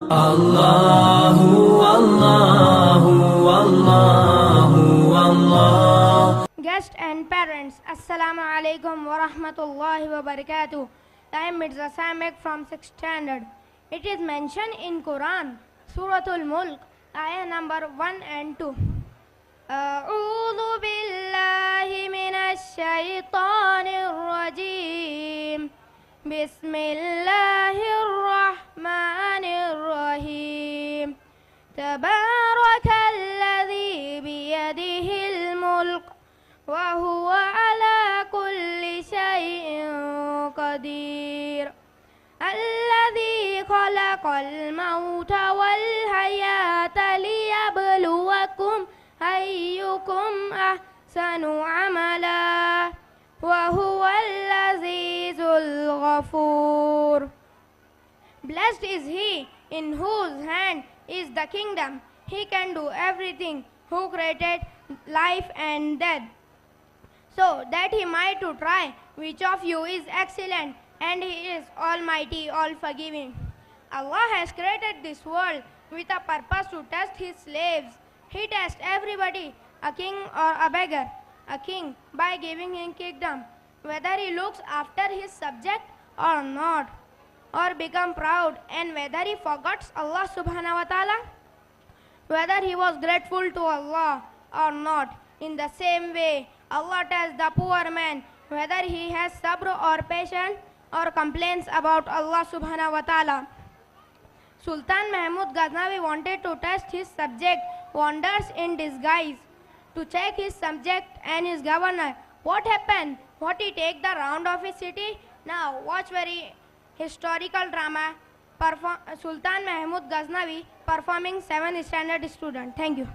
Allahu, Allahu, Allahu, Allah. Guests and parents, Assalamu alaikum wa rahmatullahi wa barakatuh. I am Mirza Samek from 6th standard. It is mentioned in Quran, Suratul Mulk, ayah number 1 and 2. أعوذ بالله من الشيطان الرجيم بسم الله الرحمن الرحيم تبارك الذي بيده الملك وهو على كل شيء قدير الذي خلق الموت والحياة ليبلوكم أيكم أحسن عملا وهو العزيز الغفور. Blessed is he in whose hand is the kingdom. He can do everything, who created life and death, so that he might to try which of you is excellent, and he is almighty, all forgiving. Allah has created this world with a purpose to test his slaves. He tests everybody, a king or a beggar. A king by giving him kingdom, whether he looks after his subject or not, or become proud, and whether he forgets Allah subhanahu wa ta'ala, whether he was grateful to Allah or not. In the same way, Allah tests the poor man, whether he has sabr or patience or complains about Allah subhanahu wa ta'ala. Sultan Mehmood Gaznavi wanted to test his subject wanders in disguise, to check his subject and his governor. What happened? What he take the round of his city? Now watch very historical drama. Sultan Mehmood Gaznavi performing 7th standard student. Thank you.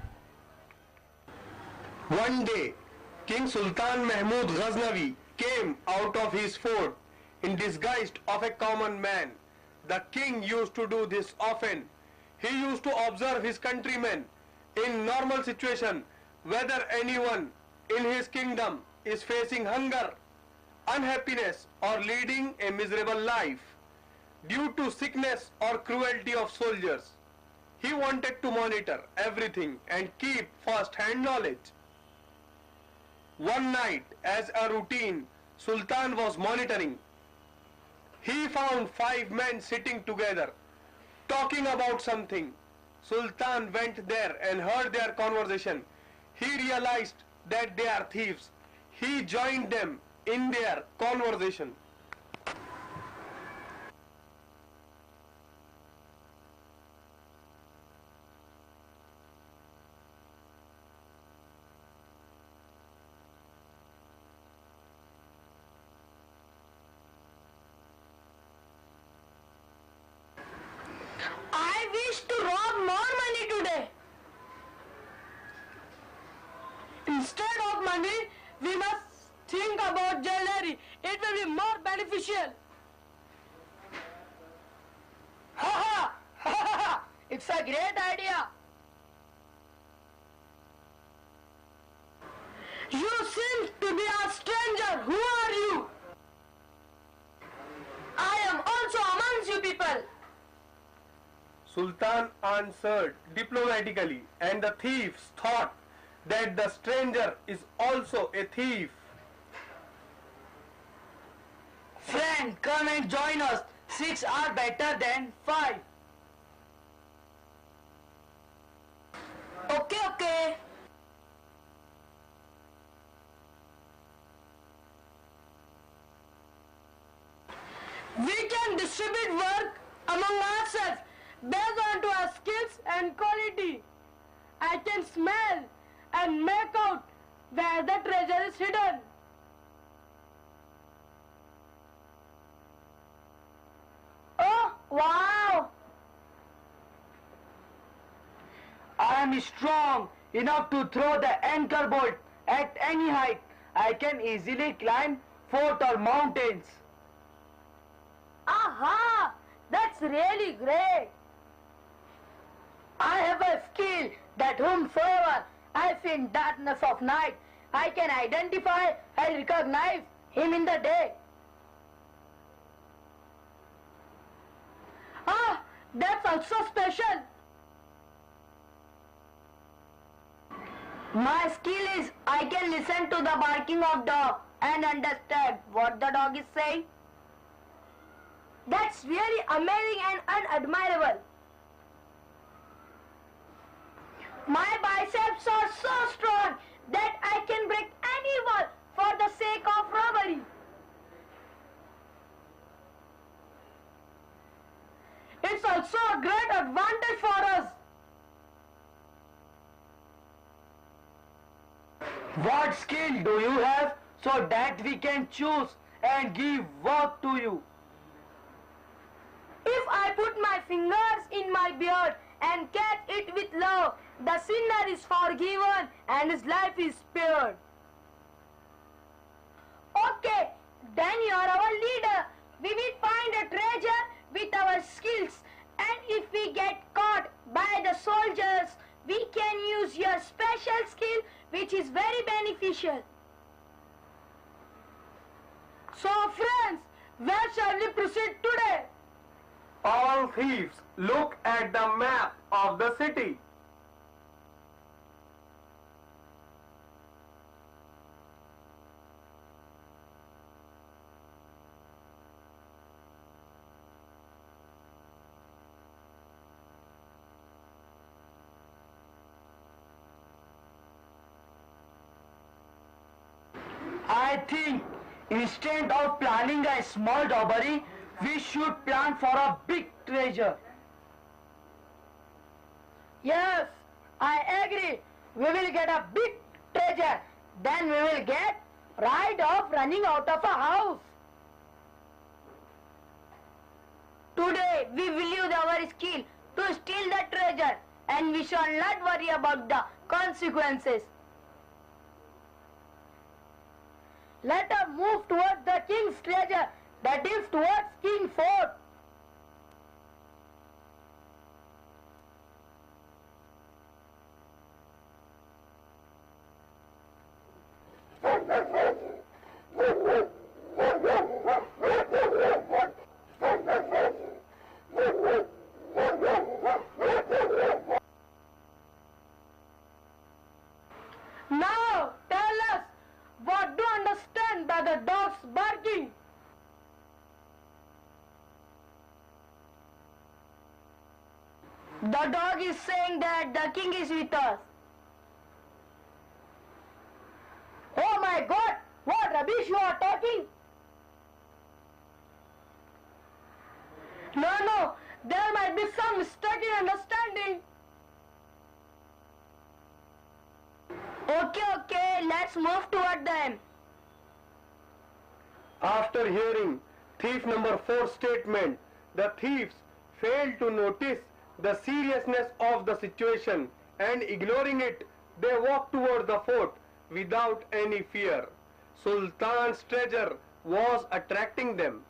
One day, King Sultan Mehmood Gaznavi came out of his fort in disguise of a common man. The king used to do this often. He used to observe his countrymen in normal situation, whether anyone in his kingdom is facing hunger, unhappiness, or leading a miserable life due to sickness or cruelty of soldiers. He wanted to monitor everything and keep first-hand knowledge. One night, as a routine, Sultan was monitoring. He found 5 men sitting together, talking about something. Sultan went there and heard their conversation. He realized that they are thieves. He joined them in their conversation. I wish to rob more money today. Instead of money, we must think about jewelry. It will be more beneficial. Ha ha! Ha ha ha! It's a great idea. You seem to be a stranger. Who are you? I am also amongst you people. Sultan answered diplomatically, and the thieves thought that the stranger is also a thief. Friend, come and join us. 6 are better than 5. Okay. We can distribute work among ourselves based on to our skills and quality. I can smell and make out where the treasure is hidden. Oh, wow! I am strong enough to throw the anchor bolt at any height. I can easily climb 4 tall mountains. Aha! That's really great. I have a skill that whomsoever I see in darkness of night, I can identify and recognize him in the day. That's also special. My skill is I can listen to the barking of dog and understand what the dog is saying. That's really amazing and unadmirable. My biceps are so strong that I can break any wall for the sake of robbery. It's also a great advantage for us. What skill do you have so that we can choose and give work to you? If I put my fingers in my beard and catch it with love, the sinner is forgiven and his life is spared. Okay, then you are our leader. We will find a treasure with our skills, and if we get caught by the soldiers, we can use your special skill, which is very beneficial. So friends, where shall we proceed today? All thieves, look at the map of the city. I think instead of planning a small robbery, we should plan for a big treasure. Yes, I agree. We will get a big treasure. Then we will get rid of running out of a house. Today we will use our skill to steal the treasure, and we shall not worry about the consequences. Let us move towards the king's treasure, that is towards King's fort. Now tell us, what do you understand by the dog's barking? The dog is saying that the king is with us. Oh my God, what rubbish you are talking? No, there might be some mistake in understanding. Okay, let's move toward them. After hearing thief number 4 statement, the thieves failed to notice the seriousness of the situation, and ignoring it, they walked toward the fort without any fear. Sultan's treasure was attracting them.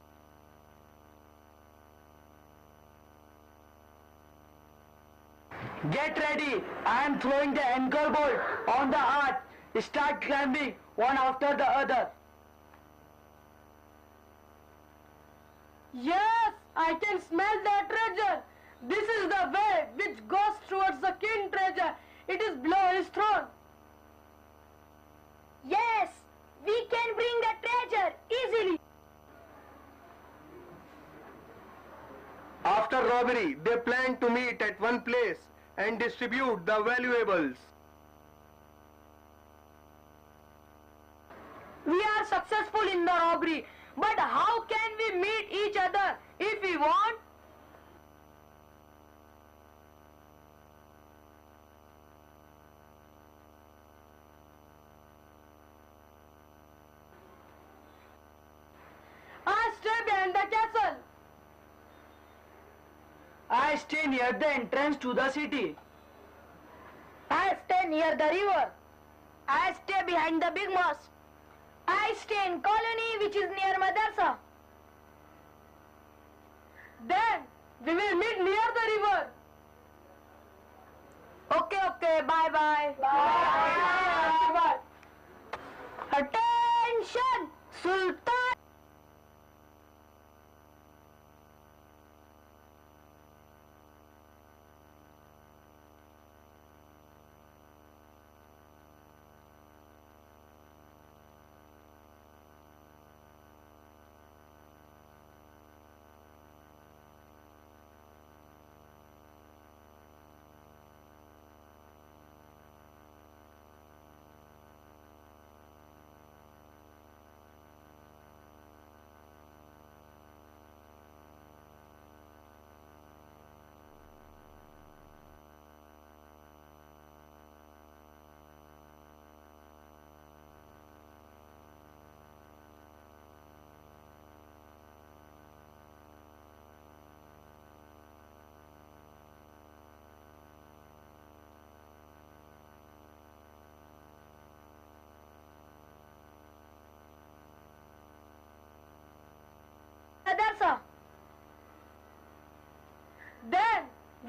Get ready. I am throwing the anchor bolt on the arch. Start climbing one after the other. Yes, I can smell the treasure. This is the way which goes towards the king treasure. It is below his throne. Yes, we can bring the treasure easily. After robbery, they planned to meet at one place and distribute the valuables. We are successful in the robbery, but how can we meet each other if we want? I stay behind the castle. I stay near the entrance to the city. I stay near the river. I stay behind the big mosque. I stay in colony which is near madrasa. Then we will meet near the river. Okay, bye. Bye. Attention, Sultan.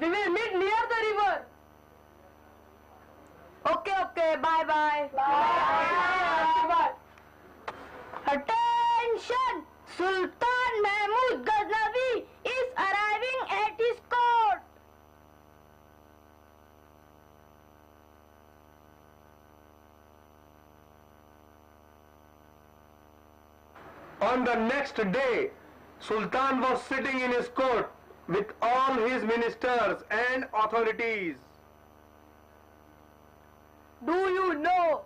We will meet near the river. Okay, bye. Bye. Attention! Sultan Mehmood Gaznavi is arriving at his court. On the next day, Sultan was sitting in his court with all his ministers and authorities. Do you know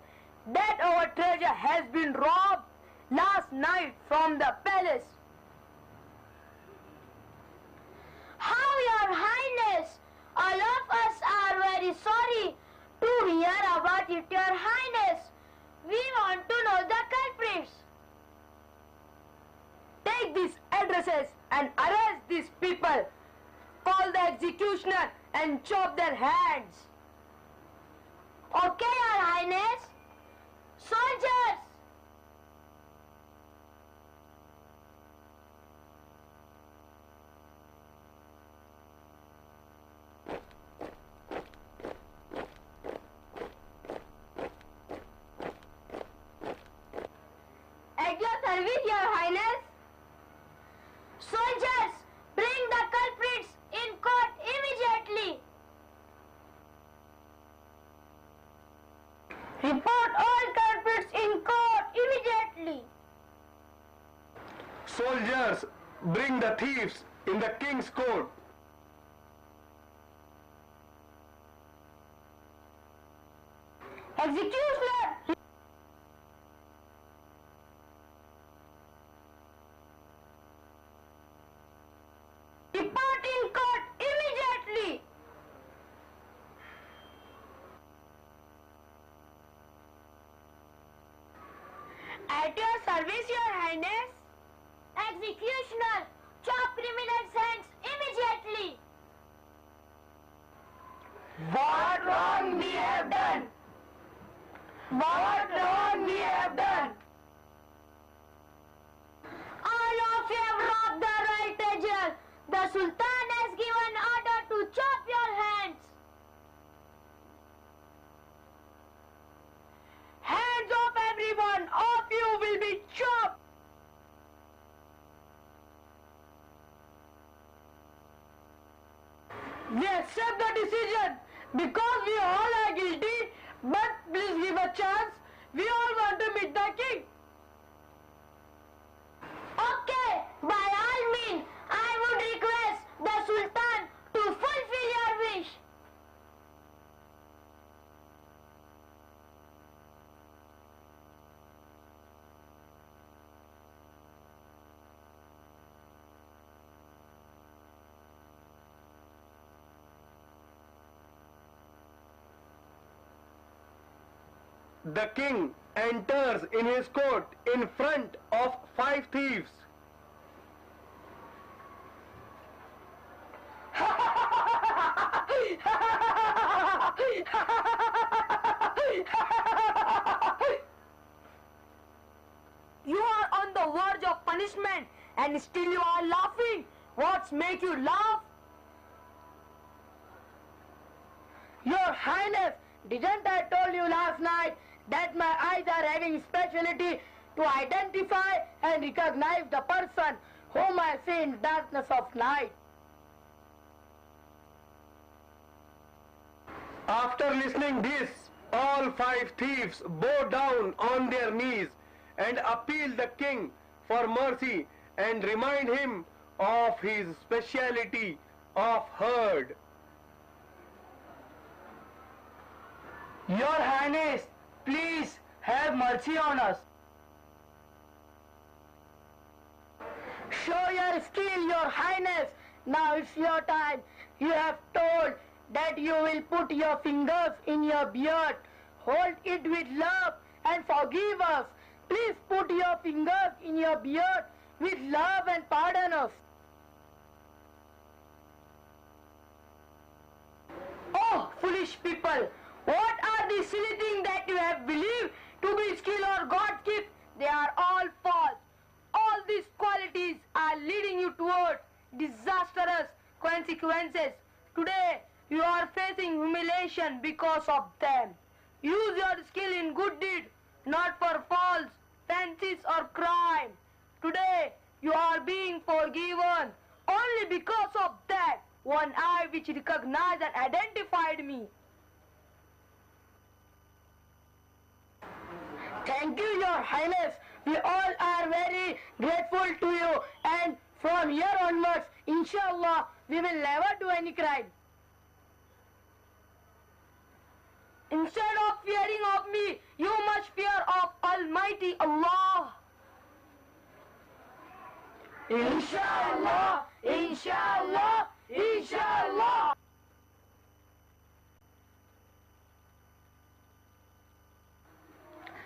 that our treasure has been robbed last night from the palace? How, Your Highness? All of us are very sorry to hear about it, Your Highness. We want to know the culprits. Take these addresses and arrest these people. Call the executioner and chop their hands. Okay, Your Highness. Soldiers! At your service, Your Highness. Soldiers, bring the culprits in court immediately. Report all culprits in court immediately. Soldiers, bring the thieves in the king's court. Executioner! Report in court immediately. At your service, Your Highness. Executioner, chop criminals' hands immediately. What wrong we have done? What wrong we have done? All of you have robbed the royal treasure. The Sultan has given order to chop your hands. Hands off, everyone! Of you will be chopped! We accept the decision because we all are guilty, but please give a chance. We all want to meet the king. Okay, by all means, I would request the Sultan to fulfill your wish. The king enters in his court in front of 5 thieves. You are on the verge of punishment and still you are laughing. What's make you laugh? Your Highness, didn't I told you last night that my eyes are having speciality to identify and recognize the person whom I see in darkness of night? After listening this, all 5 thieves bow down on their knees and appeal the king for mercy and remind him of his speciality of herd. Your Highness, please have mercy on us. Show your skill, Your Highness. Now it's your time. You have told that you will put your fingers in your beard. Hold it with love and forgive us. Please put your fingers in your beard with love and pardon us. Oh, foolish people! What are these silly things that you have believed to be skill or God gift? They are all false. All these qualities are leading you towards disastrous consequences. Today, you are facing humiliation because of them. Use your skill in good deed, not for false fancies or crime. Today, you are being forgiven only because of that one eye which recognized and identified me. Thank you, Your Highness. We all are very grateful to you, and from here onwards, inshallah, we will never do any crime. Instead of fearing of me, you must fear of Almighty Allah. Inshallah, inshallah, inshallah.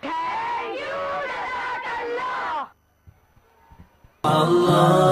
Thank you, Jazakallah. Allah